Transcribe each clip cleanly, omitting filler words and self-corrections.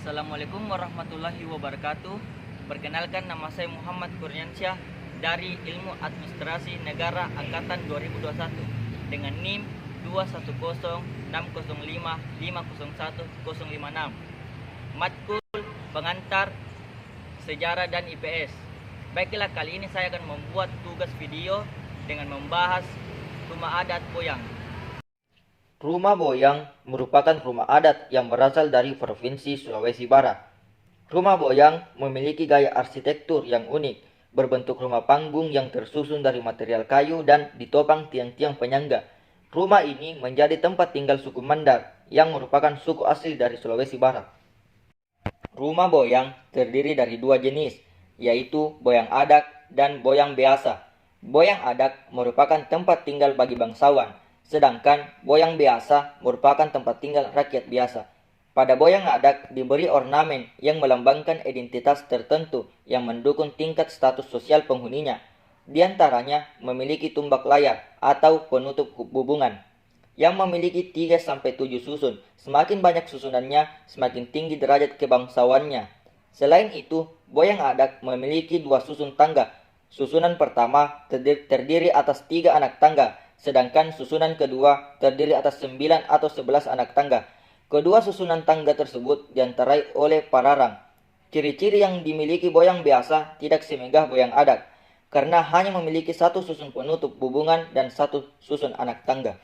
Assalamualaikum warahmatullahi wabarakatuh. Perkenalkan, nama saya Muhammad Kurniansyah dari Ilmu Administrasi Negara Angkatan 2021 dengan NIM 21060550156. Matkul pengantar sejarah dan IPS. Baiklah, kali ini saya akan membuat tugas video dengan membahas rumah adat Boyang. Rumah Boyang merupakan rumah adat yang berasal dari Provinsi Sulawesi Barat. Rumah Boyang memiliki gaya arsitektur yang unik, berbentuk rumah panggung yang tersusun dari material kayu dan ditopang tiang-tiang penyangga. Rumah ini menjadi tempat tinggal suku Mandar yang merupakan suku asli dari Sulawesi Barat. Rumah Boyang terdiri dari dua jenis, yaitu Boyang Adak dan Boyang Biasa. Boyang Adak merupakan tempat tinggal bagi bangsawan, sedangkan Boyang Biasa merupakan tempat tinggal rakyat biasa. Pada Boyang Adak diberi ornamen yang melambangkan identitas tertentu yang mendukung tingkat status sosial penghuninya. Di antaranya memiliki tumbak layar atau penutup hubungan yang memiliki 3-7 susun. Semakin banyak susunannya, semakin tinggi derajat kebangsawannya. Selain itu, Boyang Adak memiliki 2 susun tangga. Susunan pertama terdiri atas 3 anak tangga, sedangkan susunan kedua terdiri atas 9 atau 11 anak tangga. Kedua susunan tangga tersebut diantarai oleh pararang. Ciri-ciri yang dimiliki Boyang Biasa tidak semegah Boyang Adak, karena hanya memiliki 1 susun penutup hubungan dan 1 susun anak tangga.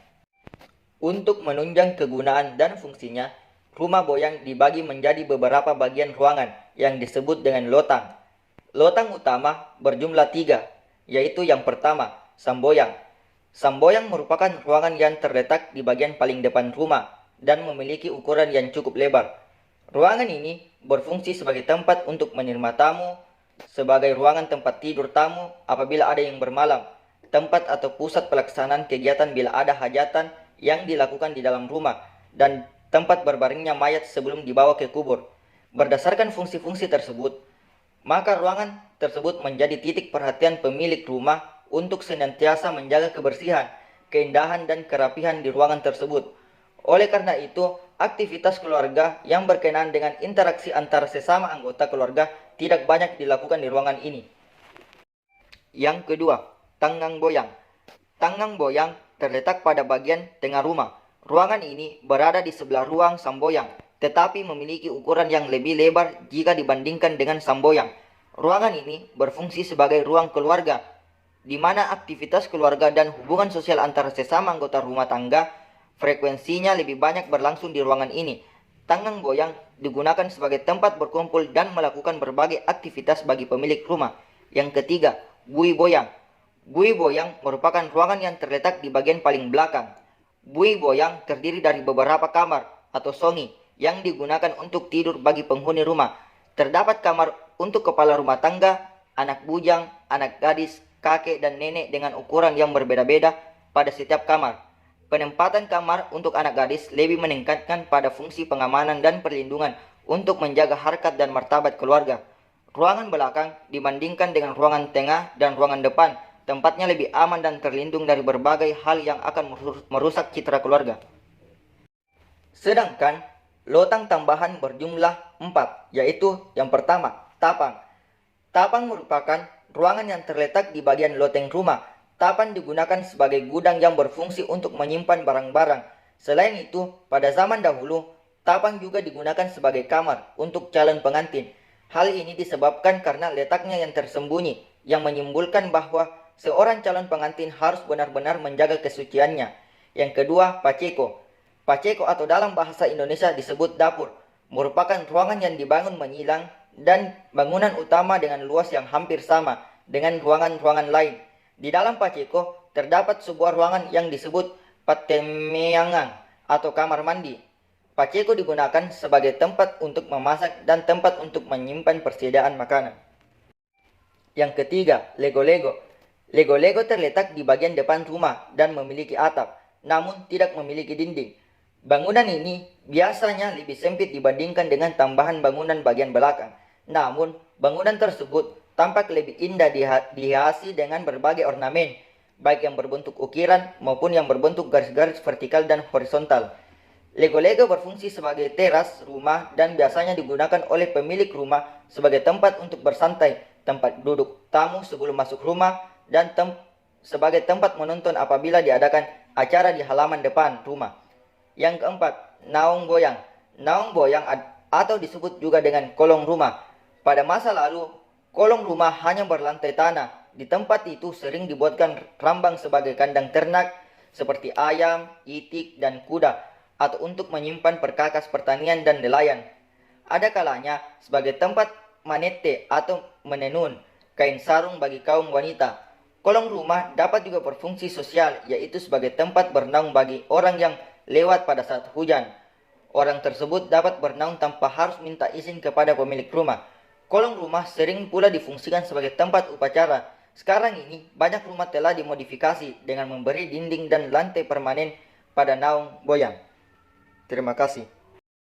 Untuk menunjang kegunaan dan fungsinya, rumah Boyang dibagi menjadi beberapa bagian ruangan yang disebut dengan lotang. Lotang utama berjumlah 3, yaitu yang pertama, Samboyang. Samboyang merupakan ruangan yang terletak di bagian paling depan rumah dan memiliki ukuran yang cukup lebar. Ruangan ini berfungsi sebagai tempat untuk menerima tamu, sebagai ruangan tempat tidur tamu apabila ada yang bermalam, tempat atau pusat pelaksanaan kegiatan bila ada hajatan yang dilakukan di dalam rumah, dan tempat berbaringnya mayat sebelum dibawa ke kubur. Berdasarkan fungsi-fungsi tersebut, maka ruangan tersebut menjadi titik perhatian pemilik rumah untuk senantiasa menjaga kebersihan, keindahan, dan kerapihan di ruangan tersebut. Oleh karena itu, aktivitas keluarga yang berkenaan dengan interaksi antara sesama anggota keluarga tidak banyak dilakukan di ruangan ini. Yang kedua, Tanggang Boyang. Tanggang Boyang terletak pada bagian tengah rumah. Ruangan ini berada di sebelah ruang Samboyang, tetapi memiliki ukuran yang lebih lebar jika dibandingkan dengan Samboyang. Ruangan ini berfungsi sebagai ruang keluarga, di mana aktivitas keluarga dan hubungan sosial antara sesama anggota rumah tangga frekuensinya lebih banyak berlangsung di ruangan ini. Tanggang Boyang digunakan sebagai tempat berkumpul dan melakukan berbagai aktivitas bagi pemilik rumah. Yang ketiga, Bui Boyang. Bui Boyang merupakan ruangan yang terletak di bagian paling belakang. Bui Boyang terdiri dari beberapa kamar atau songi yang digunakan untuk tidur bagi penghuni rumah. Terdapat kamar untuk kepala rumah tangga, anak bujang, anak gadis, kakek, dan nenek dengan ukuran yang berbeda-beda pada setiap kamar. Penempatan kamar untuk anak gadis lebih meningkatkan pada fungsi pengamanan dan perlindungan untuk menjaga harkat dan martabat keluarga. Ruangan belakang dibandingkan dengan ruangan tengah dan ruangan depan, tempatnya lebih aman dan terlindung dari berbagai hal yang akan merusak citra keluarga. Sedangkan lotang tambahan berjumlah 4, yaitu yang pertama, Tapang. Tapang merupakan ruangan yang terletak di bagian loteng rumah. Tapang digunakan sebagai gudang yang berfungsi untuk menyimpan barang-barang. Selain itu, pada zaman dahulu, tapang juga digunakan sebagai kamar untuk calon pengantin. Hal ini disebabkan karena letaknya yang tersembunyi, yang menyimpulkan bahwa seorang calon pengantin harus benar-benar menjaga kesuciannya. Yang kedua, Paceko. Paceko atau dalam bahasa Indonesia disebut dapur, merupakan ruangan yang dibangun menyilang dan bangunan utama dengan luas yang hampir sama dengan ruangan-ruangan lain. Di dalam Paceko terdapat sebuah ruangan yang disebut Patemeangan atau kamar mandi. Paceko digunakan sebagai tempat untuk memasak dan tempat untuk menyimpan persediaan makanan. Yang ketiga, Lego-Lego. Lego-Lego terletak di bagian depan rumah dan memiliki atap, namun tidak memiliki dinding. Bangunan ini biasanya lebih sempit dibandingkan dengan tambahan bangunan bagian belakang. Namun, bangunan tersebut tampak lebih indah dihiasi dengan berbagai ornamen, baik yang berbentuk ukiran maupun yang berbentuk garis-garis vertikal dan horizontal. Lego-lego berfungsi sebagai teras rumah dan biasanya digunakan oleh pemilik rumah sebagai tempat untuk bersantai, tempat duduk tamu sebelum masuk rumah, dan sebagai tempat menonton apabila diadakan acara di halaman depan rumah. Yang keempat, naung boyang. Naung boyang atau disebut juga dengan kolong rumah. Pada masa lalu, kolong rumah hanya berlantai tanah. Di tempat itu sering dibuatkan rambang sebagai kandang ternak seperti ayam, itik, dan kuda, atau untuk menyimpan perkakas pertanian dan nelayan. Ada kalanya sebagai tempat manete atau menenun, kain sarung bagi kaum wanita. Kolong rumah dapat juga berfungsi sosial, yaitu sebagai tempat bernaung bagi orang yang lewat pada saat hujan. Orang tersebut dapat bernaung tanpa harus minta izin kepada pemilik rumah. Kolong rumah sering pula difungsikan sebagai tempat upacara. Sekarang ini, banyak rumah telah dimodifikasi dengan memberi dinding dan lantai permanen pada naung boyang. Terima kasih.